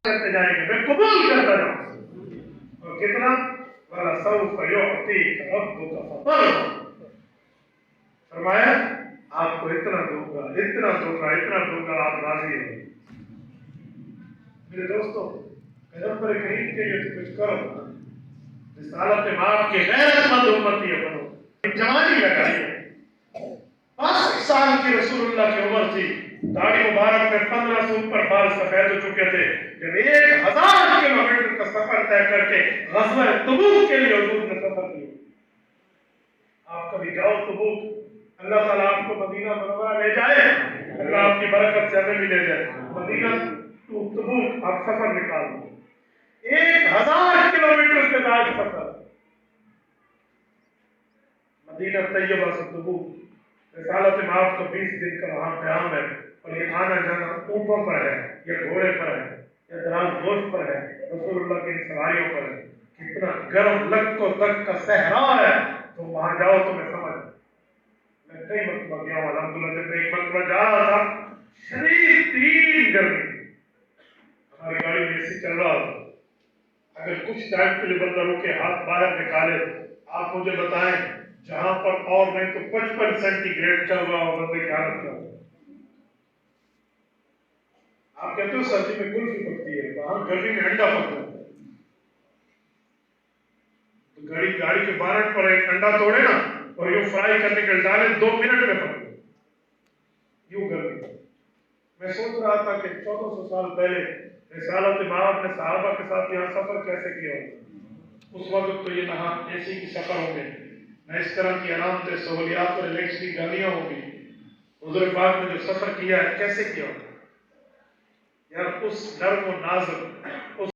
کرتے جائیں گے، میں قبول کرتا جاؤں، اور کتنا وَلَسَوْفَ يُعْطِيكَ رَبُّكَ فَتَرْضَىٰ، فرمایا آپ کو اتنا دوں گا، اتنا دوں گا، اتنا دوں گا، آپ راضی ہو۔ میرے دوستو، پیغمبر کریم کے لیے تو کچھ کرو، رسالت مآب کے غیرت مند امتی بنو، جوانی لگائی ہے، 5 سال کی رسول اللہ کی عمر تھی، داڑھی مبارک میں 15 سے اوپر بال سفید ہو چکے تھے، جب 1000 کلومیٹر کا سفر طے کر کے غزوہ تبوک کے لیے حضور نے سفر کیا۔ آپ کبھی جاؤ تبوک، اللہ تعالیٰ آپ کو مدینہ منورہ لے جائے، اللہ آپ کی برکت سے ہمیں بھی لے جائے، مدینہ تو تبوک آپ سفر نکال دو، 1000 کلومیٹر سے زیادہ سفر، مدینہ طیبہ سے تبوک، رسالت مآب کو 20 دن کا وہاں قیام ہے، اور یہ آنا جانا اونٹوں پر ہے یا گھوڑے پر ہے یا دراز گوشت پر ہے، رسول اللہ کی سواریوں پر ہے، کتنا گرم لکو تک کا صحرا ہے، تم وہاں جاؤ تو میں سمجھ، میں کئی مرتبہ گیا ہوں الحمدللہ، جب میں ایک مرتبہ جا رہا تھا شدید ترین گرمی تھی، ہماری گاڑی میں اے سی چل رہا تھا، اگر کچھ ٹائم کے لیے بندہ روکے ہاتھ باہر نکالے، آپ مجھے بتائیں جہاں پر اور نہیں تو 55 سینٹی گریڈ چل رہا ہو، بندے کی حالت کیا ہو؟ آپ کہتے ہو سردی میں کلفی پکتی ہے، وہاں گرمی میں انڈا پکتا ہے، تو گاڑی کے بانٹ پر ایک انڈا توڑے نا اور یوں فرائی کرنے کے ڈالے 2 منٹ میں پکتے یوں گرمی۔ میں سوچ رہا تھا کہ 1400 سال پہلے رسالت مآب نے صحابہ کے ساتھ یہاں سفر کیسے کیا ہوگا؟ اس وقت تو یہ نہ اے سی کی سفر ہوں گے، نہ اس طرح کی آرام دہ سہولیات اور ریلیکس کی گاڑیاں ہوں گی، حضور پاک نے جو سفر کیا ہے کیسے کیا ہوگا؟ یار اس نرم و نازک